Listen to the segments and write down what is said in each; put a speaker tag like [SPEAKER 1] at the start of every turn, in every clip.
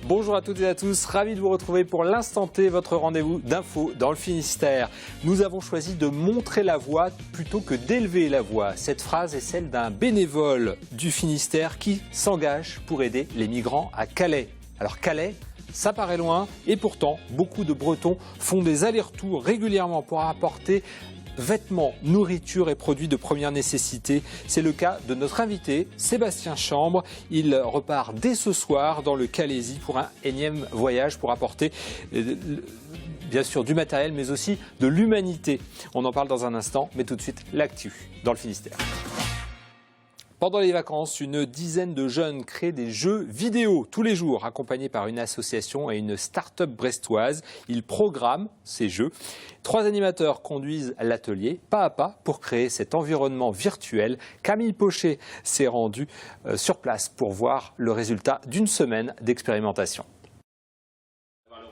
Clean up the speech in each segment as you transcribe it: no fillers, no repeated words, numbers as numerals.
[SPEAKER 1] Bonjour à toutes et à tous, ravi de vous retrouver pour l'Instant T, votre rendez-vous d'infos dans le Finistère. Nous avons choisi de montrer la voie plutôt que d'élever la voix. Cette phrase est celle d'un bénévole du Finistère qui s'engage pour aider les migrants à Calais. Alors Calais, ça paraît loin et pourtant beaucoup de Bretons font des allers-retours régulièrement pour apporter vêtements, nourriture et produits de première nécessité. C'est le cas de notre invité, Sébastien Chambre. Il repart dès ce soir dans le Calaisis pour un énième voyage pour apporter bien sûr du matériel mais aussi de l'humanité. On en parle dans un instant, mais tout de suite l'actu dans le Finistère. Pendant les vacances, une dizaine de jeunes créent des jeux vidéo tous les jours, accompagnés par une association et une start-up brestoise. Ils programment ces jeux. 3 animateurs conduisent l'atelier pas à pas pour créer cet environnement virtuel. Camille Pochet s'est rendue sur place pour voir le résultat d'une semaine d'expérimentation.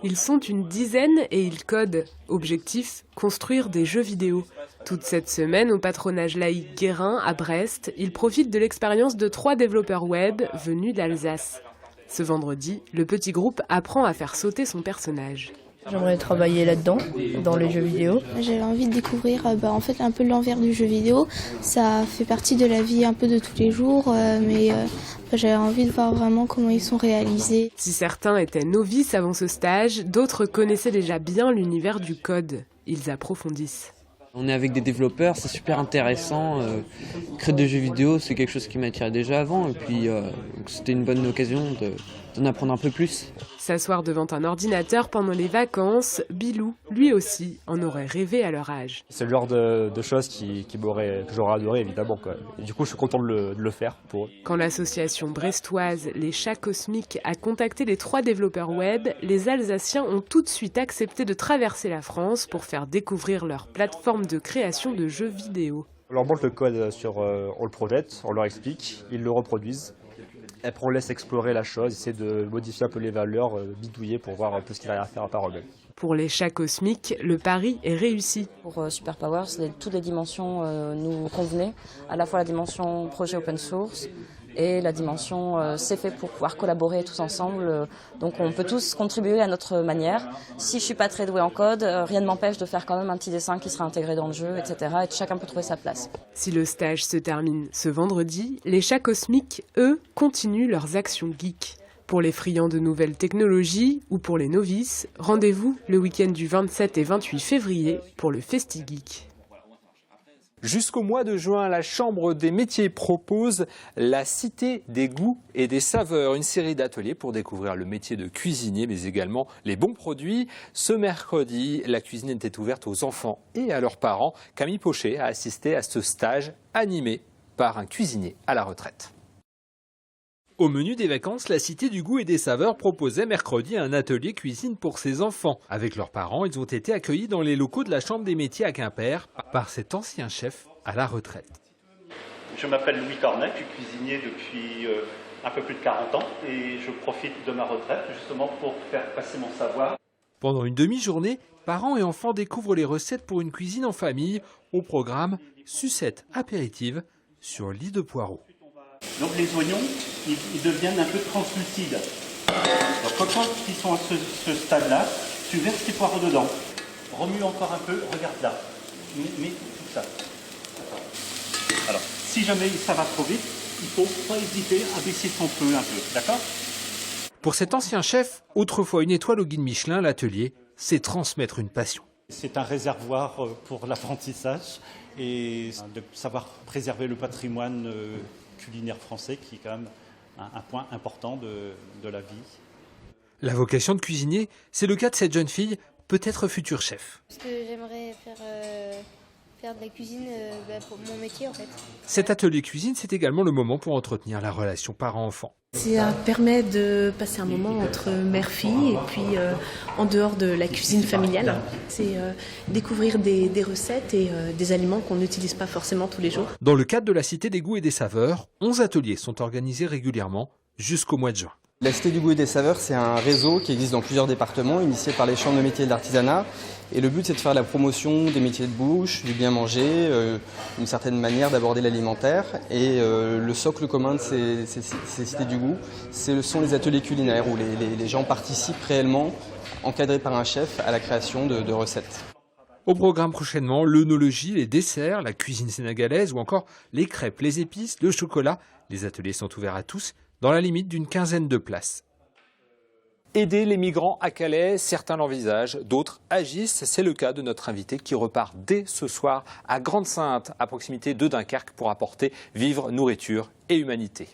[SPEAKER 2] Ils sont une dizaine et ils codent. Objectif, construire des jeux vidéo. Toute cette semaine, au patronage laïque Guérin, à Brest, ils profitent de l'expérience de 3 développeurs web venus d'Alsace. Ce vendredi, le petit groupe apprend à faire sauter son personnage.
[SPEAKER 3] J'aimerais travailler là-dedans, dans les jeux vidéo.
[SPEAKER 4] J'avais envie de découvrir en fait un peu l'envers du jeu vidéo. Ça fait partie de la vie un peu de tous les jours, mais j'avais envie de voir vraiment comment ils sont réalisés.
[SPEAKER 2] Si certains étaient novices avant ce stage, d'autres connaissaient déjà bien l'univers du code. Ils approfondissent.
[SPEAKER 5] On est avec des développeurs, c'est super intéressant. Créer des jeux vidéo, c'est quelque chose qui m'attirait déjà avant. Et puis, c'était une bonne occasion d'en apprendre un peu plus.
[SPEAKER 2] S'asseoir devant un ordinateur pendant les vacances, Bilou, lui aussi, en aurait rêvé à leur âge.
[SPEAKER 6] C'est le genre de choses que j'aurais adoré, évidemment, quoi. Et du coup, je suis content de le faire pour eux.
[SPEAKER 2] Quand l'association brestoise Les Chats Cosmiques a contacté les 3 développeurs web, les Alsaciens ont tout de suite accepté de traverser la France pour faire découvrir leur plateforme de création de jeux vidéo.
[SPEAKER 6] On leur montre le code on le projette, on leur explique, ils le reproduisent. Après, on laisse explorer la chose, essayer de modifier un peu les valeurs, bidouiller pour voir un peu ce qu'il y a à faire à part eux-mêmes.
[SPEAKER 2] Pour les Chats Cosmiques, le pari est réussi.
[SPEAKER 7] Pour Super Powers, toutes les dimensions nous convenaient, à la fois la dimension projet open source et la dimension c'est fait pour pouvoir collaborer tous ensemble. Donc on peut tous contribuer à notre manière. Si je ne suis pas très douée en code, rien ne m'empêche de faire quand même un petit dessin qui sera intégré dans le jeu, etc. Et chacun peut trouver sa place.
[SPEAKER 2] Si le stage se termine ce vendredi, les Chats Cosmiques, eux, continuent leurs actions geeks. Pour les friands de nouvelles technologies ou pour les novices, rendez-vous le week-end du 27 et 28 février pour le FestiGeek.
[SPEAKER 1] Jusqu'au mois de juin, la Chambre des métiers propose la Cité des goûts et des saveurs, une série d'ateliers pour découvrir le métier de cuisinier, mais également les bons produits. Ce mercredi, la cuisine était ouverte aux enfants et à leurs parents. Camille Pochet a assisté à ce stage animé par un cuisinier à la retraite. Au menu des vacances, la Cité du goût et des saveurs proposait mercredi un atelier cuisine pour ses enfants. Avec leurs parents, ils ont été accueillis dans les locaux de la Chambre des métiers à Quimper par cet ancien chef à la retraite.
[SPEAKER 8] Je m'appelle Louis Cornet, je suis cuisinier depuis un peu plus de 40 ans et je profite de ma retraite justement pour faire passer mon savoir.
[SPEAKER 1] Pendant une demi-journée, parents et enfants découvrent les recettes pour une cuisine en famille. Au programme, sucette apéritive sur lit de poireaux.
[SPEAKER 8] Donc les oignons, ils deviennent un peu translucides. Donc quand ils sont à ce stade-là, tu verses tes poireaux dedans. Remue encore un peu, regarde là. Mets tout ça. Alors, si jamais ça va trop vite, il ne faut pas hésiter à baisser son feu un peu, d'accord ?
[SPEAKER 1] Pour cet ancien chef, autrefois une étoile au guide Michelin, l'atelier, c'est transmettre une passion.
[SPEAKER 8] C'est un réservoir pour l'apprentissage et de savoir préserver le patrimoine culinaire français qui est quand même un point important de la vie.
[SPEAKER 1] La vocation de cuisinier, c'est le cas de cette jeune fille, peut-être futur chef.
[SPEAKER 4] Parce que j'aimerais faire de la cuisine pour mon métier en fait.
[SPEAKER 1] Cet atelier cuisine, c'est également le moment pour entretenir la relation parent-enfant.
[SPEAKER 9] Ça permet de passer un moment entre mère-fille et puis en dehors de la cuisine familiale. C'est découvrir des recettes et des aliments qu'on n'utilise pas forcément tous les jours.
[SPEAKER 1] Dans le cadre de la Cité des goûts et des saveurs, 11 ateliers sont organisés régulièrement jusqu'au mois de juin.
[SPEAKER 10] La Cité du goût et des saveurs, c'est un réseau qui existe dans plusieurs départements, initié par les chambres de métiers et de l'artisanat. Et le but, c'est de faire la promotion des métiers de bouche, du bien manger, une certaine manière d'aborder l'alimentaire. Et le socle commun de ces cités du goût, ce sont les ateliers culinaires où les gens participent réellement, encadrés par un chef, à la création de recettes.
[SPEAKER 1] Au programme prochainement, l'œnologie, les desserts, la cuisine sénégalaise ou encore les crêpes, les épices, le chocolat. Les ateliers sont ouverts à tous, dans la limite d'une quinzaine de places. Aider les migrants à Calais, certains l'envisagent, d'autres agissent. C'est le cas de notre invité qui repart dès ce soir à Grande-Synthe, à proximité de Dunkerque, pour apporter vivres, nourriture et humanité.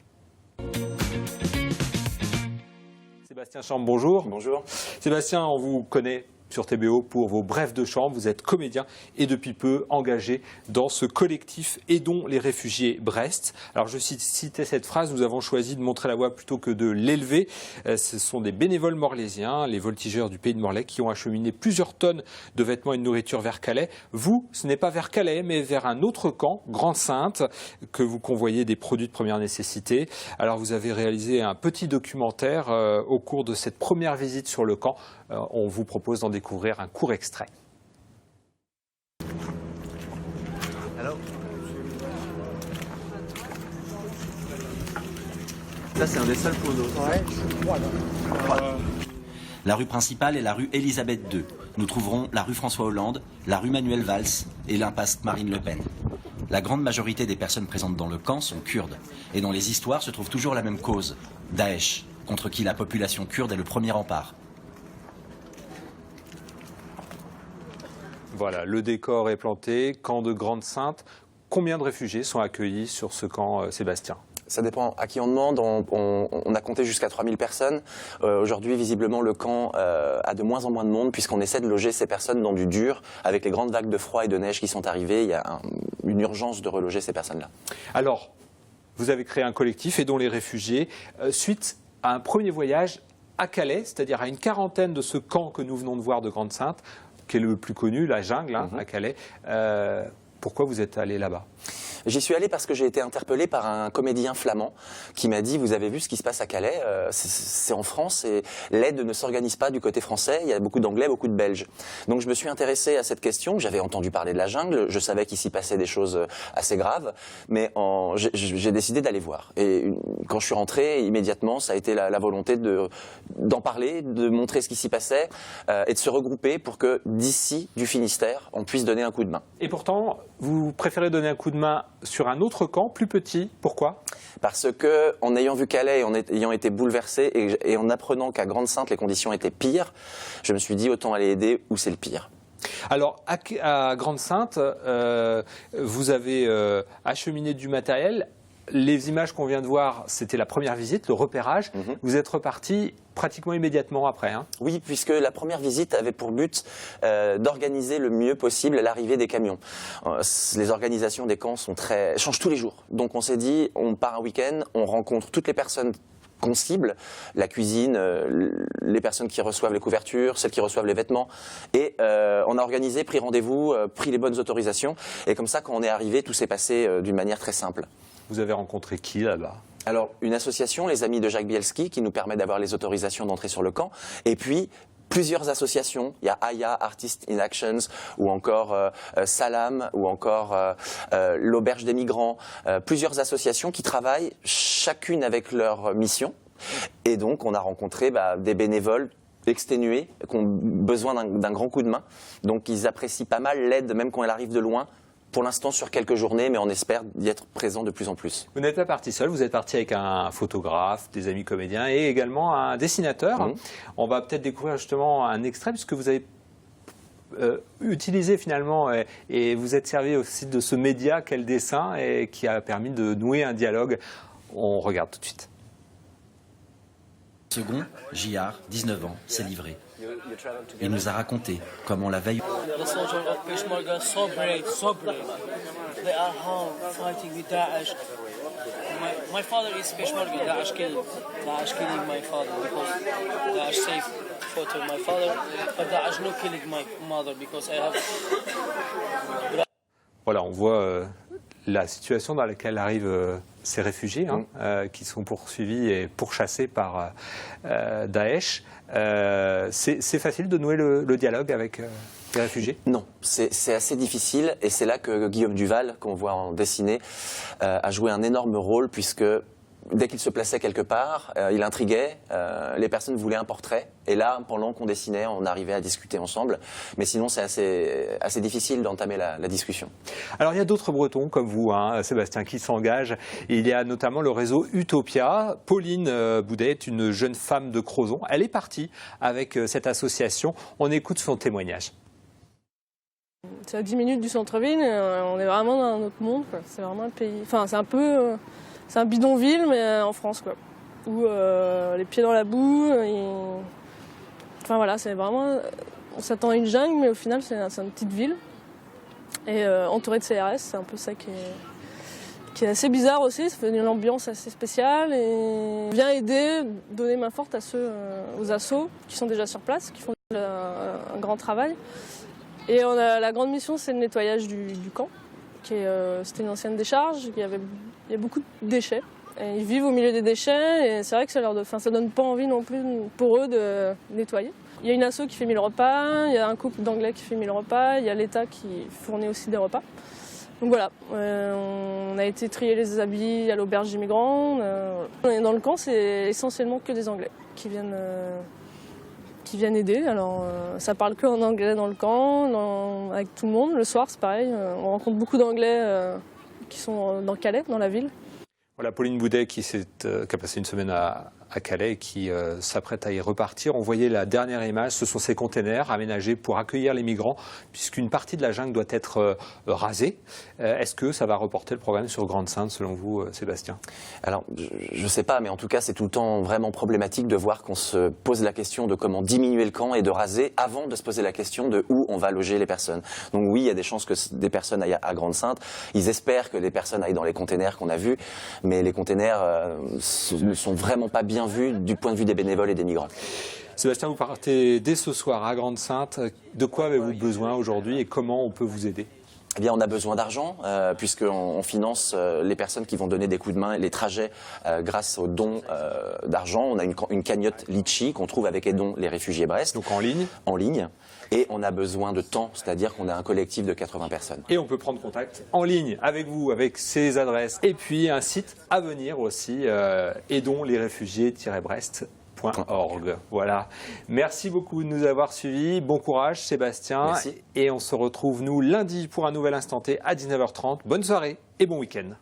[SPEAKER 1] Sébastien Chambre, bonjour.
[SPEAKER 11] Bonjour.
[SPEAKER 1] Sébastien, on vous connaît sur TBO pour vos brefs de chambre. Vous êtes comédien et depuis peu engagé dans ce collectif Aidons les réfugiés Brest. Alors je citais cette phrase, nous avons choisi de montrer la voie plutôt que de l'élever. Ce sont des bénévoles morlaisiens, les voltigeurs du pays de Morlaix, qui ont acheminé plusieurs tonnes de vêtements et de nourriture vers Calais. Vous, ce n'est pas vers Calais, mais vers un autre camp, Grande-Synthe, que vous convoyez des produits de première nécessité. Alors vous avez réalisé un petit documentaire au cours de cette première visite sur le camp. On vous propose d'en découvrir un court extrait.
[SPEAKER 11] Ça, c'est un des seuls poteaux. La rue principale est la rue Elisabeth II. Nous trouverons la rue François Hollande, la rue Manuel Valls et l'impasse Marine Le Pen. La grande majorité des personnes présentes dans le camp sont kurdes. Et dans les histoires se trouve toujours la même cause, Daesh, contre qui la population kurde est le premier rempart.
[SPEAKER 1] Voilà, le décor est planté, camp de Grande-Synthe. Combien de réfugiés sont accueillis sur ce camp, Sébastien ?
[SPEAKER 12] Ça dépend à qui on demande. On a compté jusqu'à 3000 personnes. Aujourd'hui, visiblement, le camp a de moins en moins de monde puisqu'on essaie de loger ces personnes dans du dur. Avec les grandes vagues de froid et de neige qui sont arrivées, il y a une urgence de reloger ces personnes-là.
[SPEAKER 1] Alors, vous avez créé un collectif Aidons les réfugiés suite à un premier voyage à Calais, c'est-à-dire à une quarantaine de ce camp que nous venons de voir de Grande-Synthe, qui est le plus connu, la jungle à Calais. Pourquoi vous êtes allé là-bas ?
[SPEAKER 12] J'y suis allé parce que j'ai été interpellé par un comédien flamand qui m'a dit « Vous avez vu ce qui se passe à Calais, c'est en France et l'aide ne s'organise pas du côté français, il y a beaucoup d'Anglais, beaucoup de Belges. » Donc je me suis intéressé à cette question, j'avais entendu parler de la jungle, je savais qu'il s'y passait des choses assez graves, mais j'ai décidé d'aller voir. Et quand je suis rentré, immédiatement, ça a été la volonté d'en parler, de montrer ce qui s'y passait et de se regrouper pour que d'ici, du Finistère, on puisse donner un coup de main.
[SPEAKER 1] Et pourtant, vous préférez donner un coup de main sur un autre camp, plus petit. Pourquoi ?
[SPEAKER 12] Parce que, en ayant vu Calais, en ayant été bouleversé et en apprenant qu'à Grande-Synthe, les conditions étaient pires, je me suis dit autant aller aider où c'est le pire.
[SPEAKER 1] Alors, à Grande-Synthe, vous avez acheminé du matériel. Les images qu'on vient de voir, c'était la première visite, le repérage. Vous êtes reparti pratiquement immédiatement après.
[SPEAKER 12] Oui, puisque la première visite avait pour but d'organiser le mieux possible l'arrivée des camions. Les organisations des camps changent tous les jours. Donc on s'est dit, on part un week-end, on rencontre toutes les personnes qu'on cible, la cuisine, les personnes qui reçoivent les couvertures, celles qui reçoivent les vêtements. Et on a organisé, pris rendez-vous, pris les bonnes autorisations. Et comme ça, quand on est arrivé, tout s'est passé d'une manière très simple.
[SPEAKER 1] Vous avez rencontré qui là-bas ?
[SPEAKER 12] Alors, une association, les Amis de Jacques Bielski, qui nous permet d'avoir les autorisations d'entrer sur le camp. Et puis, plusieurs associations. Il y a Aya, Artists in Actions, ou encore Salam, ou encore l'Auberge des Migrants. Plusieurs associations qui travaillent chacune avec leur mission. Et donc, on a rencontré des bénévoles exténués qui ont besoin d'un grand coup de main. Donc, ils apprécient pas mal l'aide, même quand elle arrive de loin. Pour l'instant sur quelques journées, mais on espère y être présent de plus en plus.
[SPEAKER 1] Vous n'êtes pas parti seul, vous êtes parti avec un photographe, des amis comédiens et également un dessinateur. On va peut-être découvrir justement un extrait puisque vous avez utilisé finalement et vous êtes servi aussi de ce média qu'est le dessin et qui a permis de nouer un dialogue. On regarde tout de suite.
[SPEAKER 11] Second, J.R., 19 ans, s'est livré. Il nous a raconté comment la veille...
[SPEAKER 13] The soldiers of Peshmerga so brave, so brave. They are home fighting with Daesh. My father is Peshmerga. Daesh killing my father because Daesh saved photo my father, but Daesh no killing my mother because I have...
[SPEAKER 1] Voilà, on voit la situation dans laquelle arrivent ces réfugiés qui sont poursuivis et pourchassés par Daesh. C'est facile de nouer le dialogue avec les réfugiés?
[SPEAKER 12] Non, c'est assez difficile et c'est là que Guillaume Duval, qu'on voit en dessiné, a joué un énorme rôle puisque dès qu'il se plaçait quelque part, il intriguait, les personnes voulaient un portrait et là, pendant qu'on dessinait, on arrivait à discuter ensemble. Mais sinon, c'est assez difficile d'entamer la discussion.
[SPEAKER 1] Alors, il y a d'autres Bretons comme vous, Sébastien, qui s'engagent. Il y a notamment le réseau Utopia. Pauline Boudet est une jeune femme de Crozon. Elle est partie avec cette association. On écoute son témoignage.
[SPEAKER 14] C'est à 10 minutes du centre-ville, on est vraiment dans un autre monde. C'est vraiment un pays. Enfin, c'est un peu. C'est un bidonville, mais en France, quoi. Où les pieds dans la boue. Enfin voilà, c'est vraiment. On s'attend à une jungle, mais au final, c'est une petite ville. Et entourée de CRS, c'est un peu ça qui est assez bizarre aussi. Ça fait une ambiance assez spéciale. Et on vient aider, donner main forte à ceux, aux assos qui sont déjà sur place, qui font un grand travail. Et la grande mission, c'est le nettoyage du camp. C'était une ancienne décharge, il y a beaucoup de déchets. Et ils vivent au milieu des déchets et c'est vrai que ça donne pas envie non plus pour eux de nettoyer. Il y a une asso qui fait 1000 repas, il y a un couple d'Anglais qui fait 1000 repas, il y a l'État qui fournit aussi des repas. Donc voilà, on a été trier les habits à l'auberge des migrants. Dans le camp, c'est essentiellement que des Anglais qui viennent aider. Alors, ça parle que en anglais dans le camp, avec tout le monde. Le soir, c'est pareil. On rencontre beaucoup d'Anglais qui sont dans Calais, dans la ville.
[SPEAKER 1] Voilà, Pauline Boudet qui a passé une semaine à Calais et qui s'apprête à y repartir. On voyait la dernière image, ce sont ces containers aménagés pour accueillir les migrants, puisqu'une partie de la jungle doit être rasée. Est-ce que ça va reporter le problème sur Grande-Synthe, selon vous, Sébastien?
[SPEAKER 12] Alors, je ne sais pas, mais en tout cas, c'est tout le temps vraiment problématique de voir qu'on se pose la question de comment diminuer le camp et de raser avant de se poser la question de où on va loger les personnes. Donc oui, il y a des chances que des personnes aillent à Grande-Synthe. Ils espèrent que des personnes aillent dans les containers qu'on a vus, mais les containers ne sont vraiment pas bien vus du point de vue des bénévoles et des migrants.
[SPEAKER 1] Sébastien, vous partez dès ce soir à Grande-Synthe. De quoi avez-vous besoin aujourd'hui et comment on peut vous aider?
[SPEAKER 12] Eh bien, on a besoin d'argent puisqu'on finance les personnes qui vont donner des coups de main, les trajets grâce aux dons d'argent. On a une cagnotte Litchi qu'on trouve avec Aidons les réfugiés Brest.
[SPEAKER 1] Donc en ligne?
[SPEAKER 12] En ligne. Et on a besoin de temps, c'est-à-dire qu'on a un collectif de 80 personnes.
[SPEAKER 1] Et on peut prendre contact en ligne avec vous, avec ces adresses. Et puis un site à venir aussi, aidonslesréfugiés-brest.org. Voilà. Merci beaucoup de nous avoir suivis. Bon courage, Sébastien.
[SPEAKER 12] Merci.
[SPEAKER 1] Et on se retrouve, nous, lundi pour un nouvel Instant T à 19h30. Bonne soirée et bon week-end.